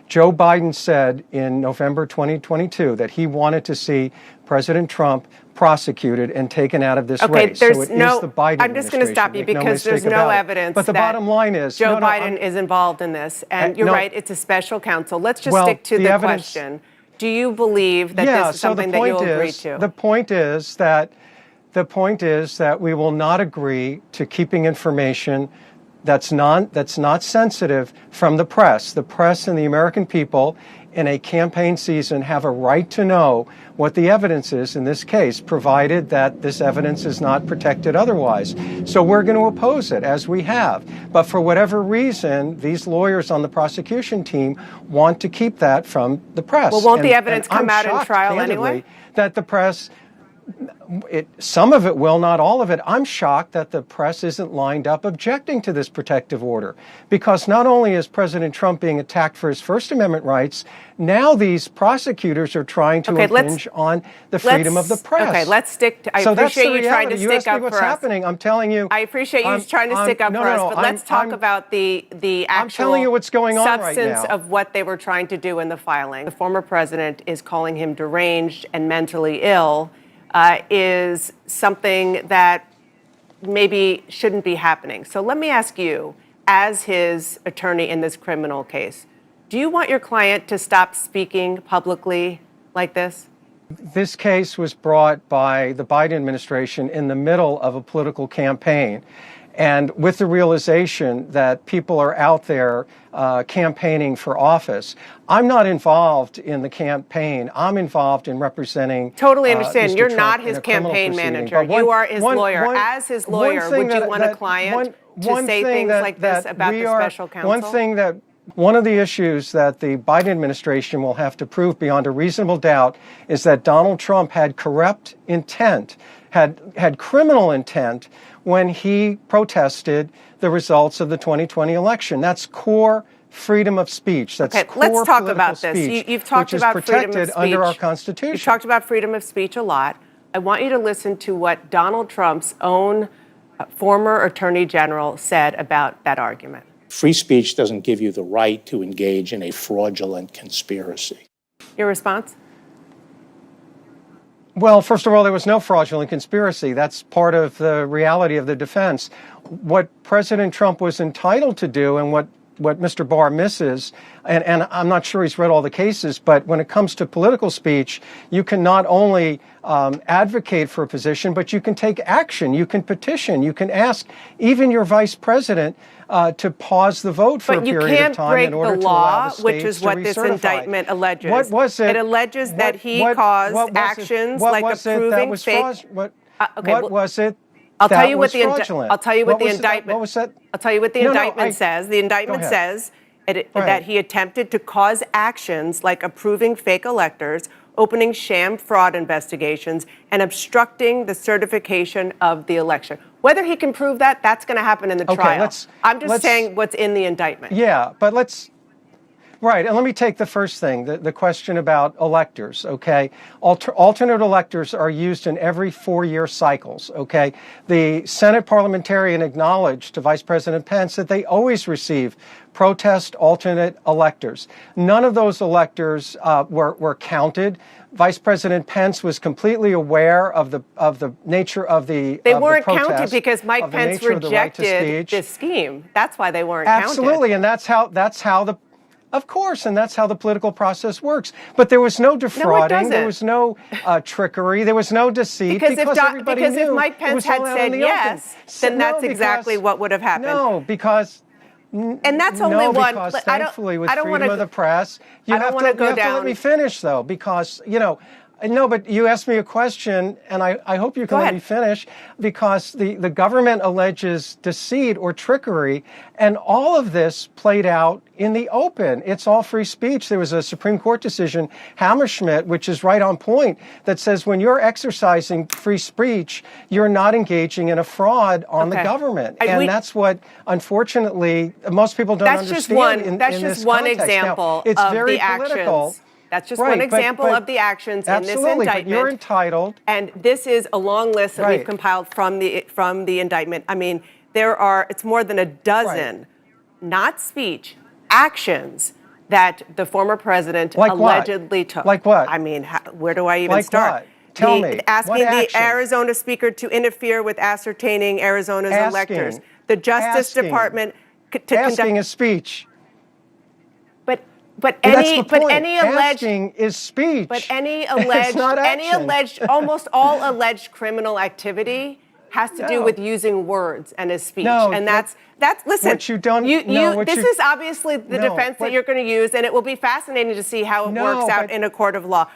Joe Biden said in November 2022 that he wanted to see President Trump prosecuted and taken out of this race. There's so it no, is the Biden I'm just going to stop you because there's no evidence but the that bottom line is, Joe Biden is involved in this. And you're right, it's a special counsel. Let's just stick to the question. Do you believe that this is something that you'll agree to? The point is that we will not agree to keeping information that's not sensitive from the press. The press and the American people in a campaign season have a right to know what the evidence is in this case, provided that this evidence is not protected otherwise. So we're going to oppose it, as we have. But for whatever reason, these lawyers on the prosecution team want to keep that from the press. Well, won't the evidence come out in trial anyway? That the press... some of it will, not all of it. I'm shocked that the press isn't lined up objecting to this protective order, because not only is President Trump being attacked for his First Amendment rights, now these prosecutors are trying to impinge on the freedom of the press. Okay, let's stick to, I appreciate you trying to stick up for us. What's happening. I'm telling you. I appreciate you trying to stick up for us, but let's talk about the actual I'm telling you what's going on right now. Substance of what they were trying to do in the filing. The former president is calling him deranged and mentally ill. Is something that maybe shouldn't be happening. So let me ask you, as his attorney in this criminal case, do you want your client to stop speaking publicly like this? This case was brought by the Biden administration in the middle of a political campaign, and with the realization that people are out there campaigning for office. I'm not involved in the campaign. I'm involved in representing Totally understand. Mr. You're Trump not his campaign manager. You are his lawyer. As his lawyer, would you want a client to say things like this about the special counsel? One of the issues that the Biden administration will have to prove beyond a reasonable doubt is that Donald Trump had corrupt intent, had criminal intent when he protested the results of the 2020 election. That's core freedom of speech. That's core let's talk about this. You've talked about freedom of speech under our Constitution. You've talked about freedom of speech a lot. I want you to listen to what Donald Trump's own former Attorney General said about that argument. Free speech doesn't give you the right to engage in a fraudulent conspiracy. Your response? Well, first of all, there was no fraudulent conspiracy. That's part of the reality of the defense. What President Trump was entitled to do, and what Mr. Barr misses, and I'm not sure he's read all the cases, but when it comes to political speech, you can not only advocate for a position, but you can take action, you can petition, you can ask even your vice president to pause the vote for a period of time in order to allow the states to recertify. But you can't break the law, which is what this indictment alleges. What was it? It alleges that he caused actions like approving fake... What was it? I'll tell you what the indictment says. The indictment says that he attempted to cause actions like approving fake electors, opening sham fraud investigations, and obstructing the certification of the election. Whether he can prove that, that's going to happen in the trial. I'm just saying what's in the indictment. Yeah, but right, and let me take the first thing, the question about electors, okay? Alternate electors are used in every 4-year cycles, okay? The Senate parliamentarian acknowledged to Vice President Pence that they always receive protest alternate electors. None of those electors were counted. Vice President Pence was completely aware of the nature of the They weren't counted because Mike Pence rejected this scheme. That's why they weren't counted. Absolutely, and that's how the Of course, and that's how the political process works. But there was no defrauding, there was no trickery, there was no deceit, because everybody knew if Mike Pence had said yes, then that's exactly what would have happened. No, because... And that's only one. Because thankfully, with freedom of the press, you have to let me finish, though, because, no, but you asked me a question, and I hope you can let me finish, because the government alleges deceit or trickery, and all of this played out in the open. It's all free speech. There was a Supreme Court decision, Hammerschmidt, which is right on point, that says when you're exercising free speech, you're not engaging in a fraud on the government. And that's what, unfortunately, most people don't understand. That's just one example of the actions. That's just one example of the actions in this indictment. But you're entitled. And this is a long list that we've compiled from the indictment. I mean, it's more than a dozen, not speech, actions that the former president allegedly took. Like what? I mean, where do I even start? What? Tell me. Asking the Arizona speaker to interfere with ascertaining Arizona's electors. The Justice Department to conduct a speech. But any alleged asking is speech. But any alleged almost all alleged criminal activity has to do with using words and is speech. And that's listen. What you don't this is obviously the defense that you're going to use, and it will be fascinating to see how it works out in a court of law.